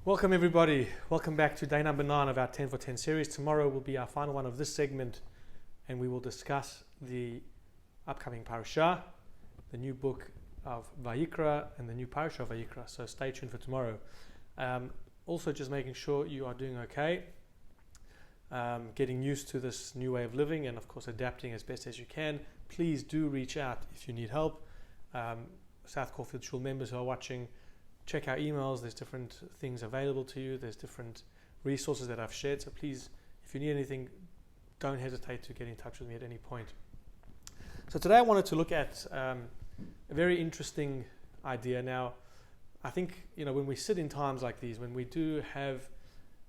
Welcome everybody. Welcome back to day number 9 of our 10 for 10 series. Tomorrow will be our final one of this segment and we will discuss the upcoming parasha, the new book of Vayikra and the new parasha of Vayikra. So stay tuned for tomorrow. Also just making sure you are doing okay, getting used to this new way of living and of course adapting as best as you can. Please do reach out if you need help. South Caulfield Shul members who are watching, check our emails. There's different things available to you. There's different resources that I've shared. So please, if you need anything, don't hesitate to get in touch with me at any point. So today I wanted to look at a very interesting idea. Now, I think, when we sit in times like these, when we do have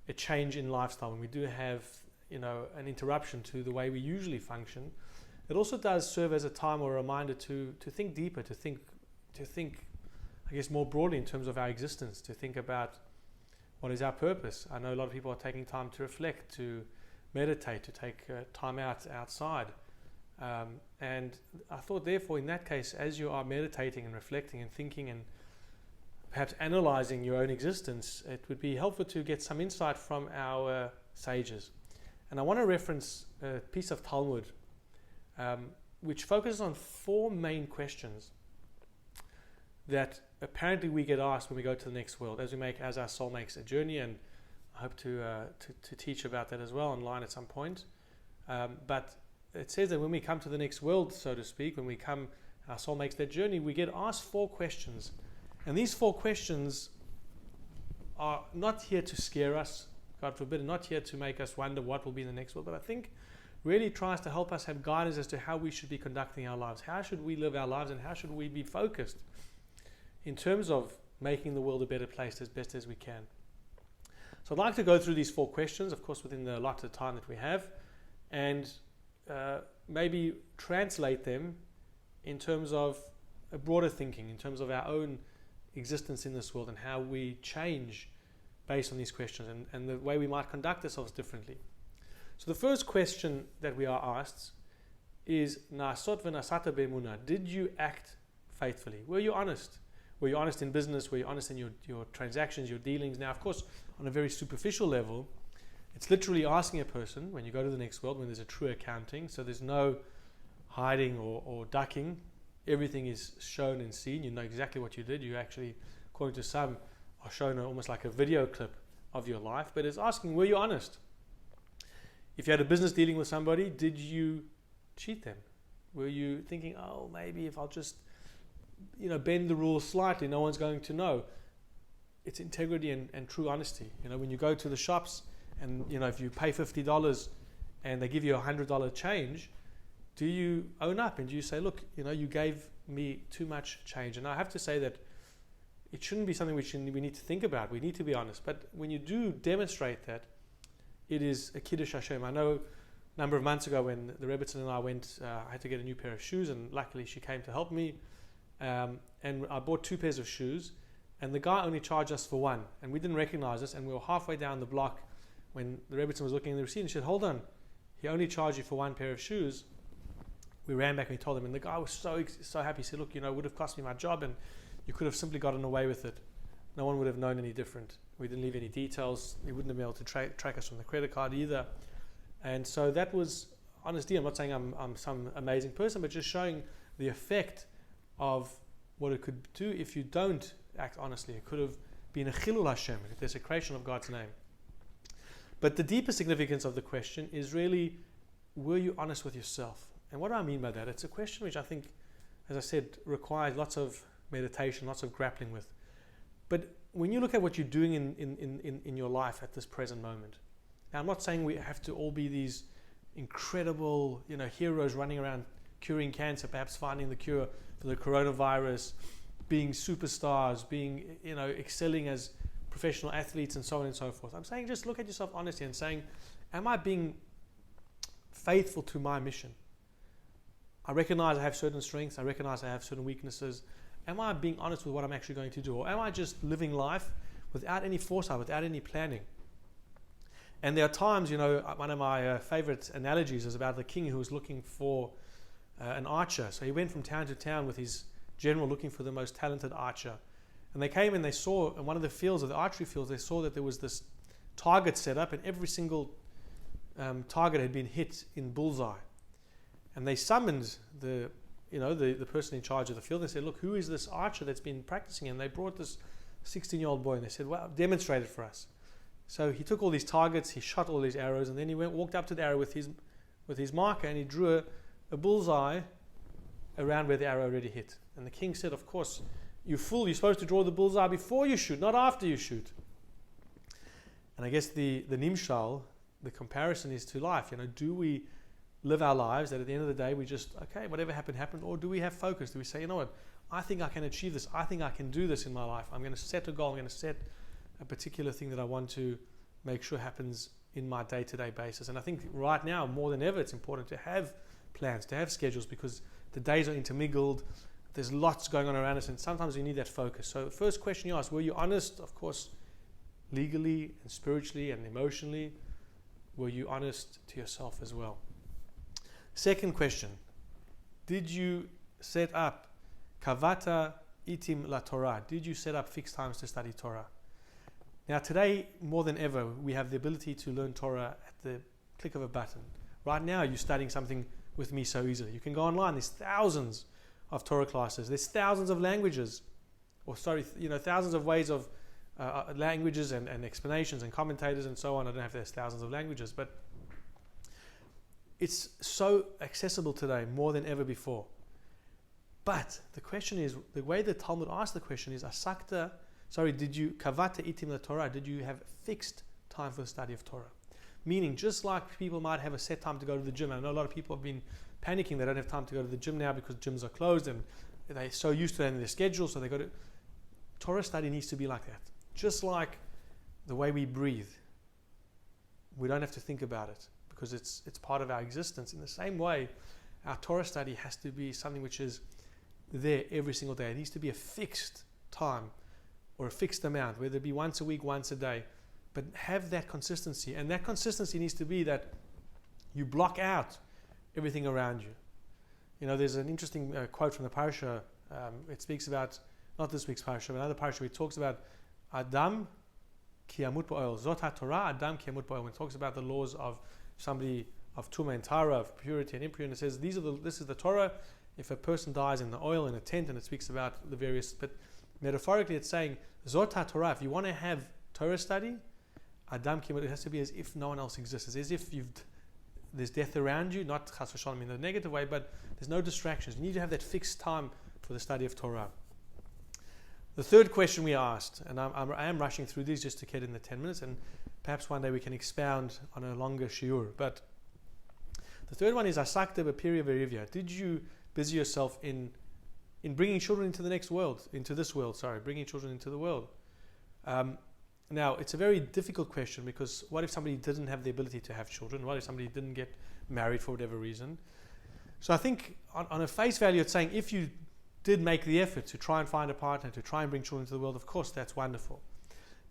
a change in lifestyle, when we do have, an interruption to the way we usually function, it also does serve as a time or a reminder to think deeper, to think, I guess, more broadly in terms of our existence, to think about what is our purpose. I know a lot of people are taking time to reflect, to meditate, to take time outside. And I thought, therefore, in that case, as you are meditating and reflecting and thinking and perhaps analyzing your own existence, it would be helpful to get some insight from our sages. And I want to reference a piece of Talmud which focuses on 4 main questions that apparently we get asked when we go to the next world, as our soul makes a journey, and I hope to teach about that as well online at some point. But it says that when we come to the next world, so to speak, our soul makes that journey, we get asked 4 questions. And these 4 questions are not here to scare us, God forbid, not here to make us wonder what will be in the next world, but I think really tries to help us have guidance as to how we should be conducting our lives. How should we live our lives and how should we be focused in terms of making the world a better place as best as we can. So I'd like to go through these 4 questions, of course, within the allotted time that we have, and maybe translate them in terms of a broader thinking, in terms of our own existence in this world and how we change based on these questions and the way we might conduct ourselves differently. So the first question that we are asked is, Na'asot v'nasata be'emunah, did you act faithfully? Were you honest? Were you honest in business? Were you honest in your transactions, your dealings? Now, of course, on a very superficial level, it's literally asking a person, when you go to the next world, when there's a true accounting, so there's no hiding or ducking. Everything is shown and seen. You know exactly what you did. You actually, according to some, are shown almost like a video clip of your life. But it's asking, were you honest? If you had a business dealing with somebody, did you cheat them? Were you thinking, maybe if I'll just bend the rules slightly, no one's going to know? It's integrity and true honesty. When you go to the shops and, if you pay $50 and they give you $100 change, do you own up and do you say, look, you gave me too much change? And I have to say that it shouldn't be something we need to think about. We need to be honest. But when you do demonstrate that, it is a Kiddush Hashem. I know a number of months ago when the Rebbetzin and I went, I had to get a new pair of shoes, and luckily she came to help me. And I bought 2 pairs of shoes, and the guy only charged us for one, and we didn't recognize this, and we were halfway down the block when the Rebbetzin was looking at the receipt and she said, hold on, he only charged you for 1 pair of shoes. We ran back and we told him, and the guy was so happy. He said, look, it would have cost me my job and you could have simply gotten away with it. No one would have known any different. We didn't leave any details. He wouldn't have been able to track us from the credit card either. And so that was honesty. I'm not saying I'm some amazing person, but just showing the effect of what it could do if you don't act honestly. It could have been a chilul Hashem, a desecration of God's name. But the deeper significance of the question is really, were you honest with yourself? And what do I mean by that? It's a question which I think, as I said, requires lots of meditation, lots of grappling with. But when you look at what you're doing in your life at this present moment, now I'm not saying we have to all be these incredible, heroes running around curing cancer, perhaps finding the cure for the coronavirus, being superstars, being, excelling as professional athletes and so on and so forth. I'm saying just look at yourself honestly and saying, am I being faithful to my mission? I recognize I have certain strengths. I recognize I have certain weaknesses. Am I being honest with what I'm actually going to do? Or am I just living life without any foresight, without any planning? And there are times, one of my favorite analogies is about the king who was looking for an archer. So he went from town to town with his general looking for the most talented archer. And they came and they saw in one of the fields, of the archery fields, they saw that there was this target set up, and every single target had been hit in bullseye. And they summoned the person in charge of the field. They said, look, who is this archer that's been practicing? And they brought this 16-year-old boy, and they said, well, demonstrate it for us. So he took all these targets, he shot all these arrows, and then he walked up to the arrow with his marker, and he drew a bullseye around where the arrow already hit. And the king said, of course, you fool, you're supposed to draw the bullseye before you shoot, not after you shoot. And I guess the nimshal, the comparison is to life. Do we live our lives that at the end of the day we just, okay, whatever happened, or do we have focus? Do we say, you know what, I think I can achieve this, I think I can do this in my life, I'm going to set a goal, I'm going to set a particular thing that I want to make sure happens in my day-to-day basis. And I think right now, more than ever, it's important to have plans, to have schedules, because the days are intermingled, there's lots going on around us, and sometimes you need that focus. So the first question you asked, were you honest? Of course, legally and spiritually and emotionally, were you honest to yourself as well? Second question, did you set up kavata itim la Torah? Did you set up fixed times to study Torah? Now today, more than ever, we have the ability to learn Torah at the click of a button. Right now, you're studying something with me so easily. You can go online, there's thousands of Torah classes, there's thousands of languages, thousands of ways of languages and explanations and commentators and so on. I don't know if there's thousands of languages, but it's so accessible today more than ever before. But the question is, the way the Talmud asked the question is, did you kavata itim la Torah? Did you have fixed time for the study of Torah? Meaning, just like people might have a set time to go to the gym. I know a lot of people have been panicking, they don't have time to go to the gym now because gyms are closed and they're so used to that in their schedule, so they go to... Torah study needs to be like that. Just like the way we breathe. We don't have to think about it, because it's part of our existence. In the same way, our Torah study has to be something which is there every single day. It needs to be a fixed time or a fixed amount, whether it be once a week, once a day, but have that consistency. And that consistency needs to be that you block out everything around you. There's an interesting quote from the parasha. It speaks about, not this week's parasha, but another parasha, where it talks about Adam ki yamut ba'oil. Zot ha-Torah, Adam ki yamut ba'oil. When it talks about the laws of somebody, of Tumah and Tara, of purity and impurity, and it says, this is the Torah. If a person dies in the oil, in a tent, and it speaks about the various, but metaphorically it's saying, Zot ha-Torah, if you want to have Torah study, Adam ki yamut, it has to be as if no one else exists. It's as if there's death around you, not chas v'shalom in the negative way, but there's no distractions. You need to have that fixed time for the study of Torah. The third question we asked, and I am rushing through these just to get in the 10 minutes, and perhaps one day we can expound on a longer shiur. But the third one is, asakta b'pirya v'rivya. Did you busy yourself in bringing children into the next world, bringing children into the world? Now, it's a very difficult question, because what if somebody didn't have the ability to have children? What if somebody didn't get married for whatever reason? So I think on a face value, it's saying if you did make the effort to try and find a partner, to try and bring children into the world, of course, that's wonderful.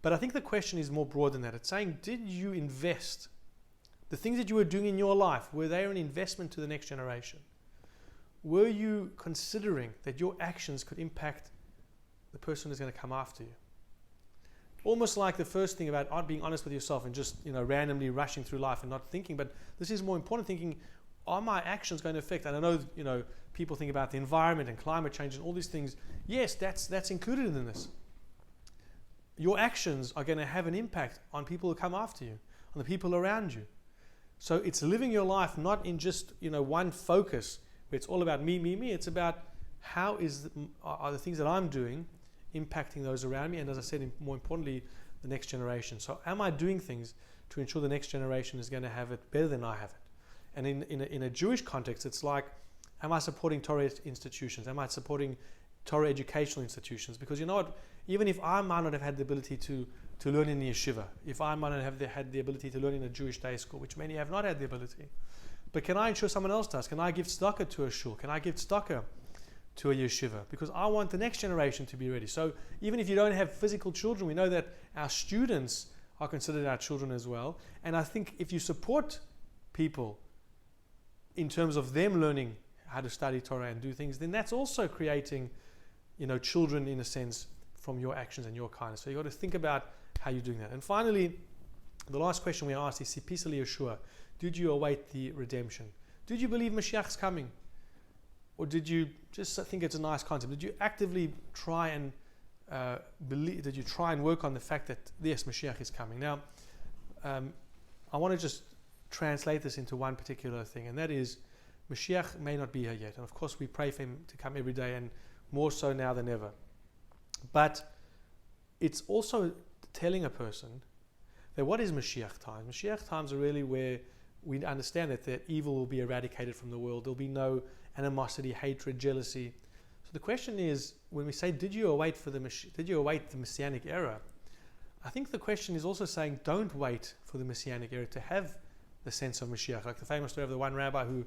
But I think the question is more broad than that. It's saying, did you invest? The things that you were doing in your life, were they an investment to the next generation? Were you considering that your actions could impact the person who's going to come after you? Almost like the first thing about being honest with yourself and just randomly rushing through life and not thinking, but this is more important, thinking, are my actions going to affect? And I know people think about the environment and climate change and all these things. Yes, that's included in this. Your actions are going to have an impact on people who come after you, on the people around you. So it's living your life not in just one focus where it's all about me. It's about how are the things that I'm doing impacting those around me, and as I said, more importantly, the next generation. So am I doing things to ensure the next generation is going to have it better than I have it? And in a Jewish context, it's like, am I supporting Torah institutions? Am I supporting Torah educational institutions? Because you know what, even if I might not have had the ability to learn in the yeshiva, if I might not have had the ability to learn in a Jewish day school, which many have not had the ability, but can I ensure someone else does? Can I give tzedakah to a shul? Can I give tzedakah to a yeshiva? Because I want the next generation to be ready. So even if you don't have physical children, we know that our students are considered our children as well. And I think if you support people in terms of them learning how to study Torah and do things, then that's also creating, children in a sense from your actions and your kindness. So you've got to think about how you're doing that. And finally, the last question we asked is, Sipisa Yeshua, did you await the redemption? Did you believe Mashiach's coming? Or did you just think it's a nice concept? Did you actively try and believe? Did you try and work on the fact that, yes, Mashiach is coming? Now, I want to just translate this into one particular thing, and that is, Mashiach may not be here yet. And of course, we pray for him to come every day, and more so now than ever. But it's also telling a person that what is Mashiach times? Mashiach times are really where we understand that the evil will be eradicated from the world. There'll be no animosity, hatred, jealousy. So the question is, when we say, did you await the Messianic era? I think the question is also saying, don't wait for the Messianic era to have the sense of Mashiach. Like the famous story of the one rabbi who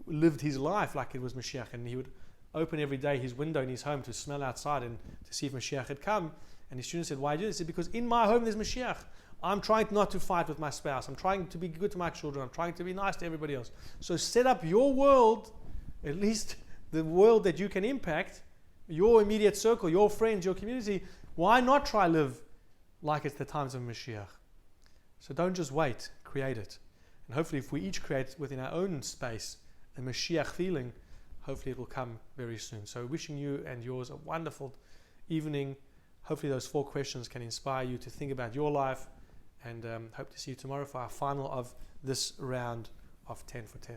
lived his life like it was Mashiach, and he would open every day his window in his home to smell outside and to see if Mashiach had come. And his students said, why do you do this? He said, because in my home there's Mashiach. I'm trying not to fight with my spouse. I'm trying to be good to my children. I'm trying to be nice to everybody else. So set up your world, at least the world that you can impact, your immediate circle, your friends, your community. Why not try live like it's the times of Mashiach? So don't just wait, create it. And hopefully if we each create within our own space a Mashiach feeling, hopefully it will come very soon. So wishing you and yours a wonderful evening. Hopefully those 4 questions can inspire you to think about your life, and hope to see you tomorrow for our final of this round of 10 for 10.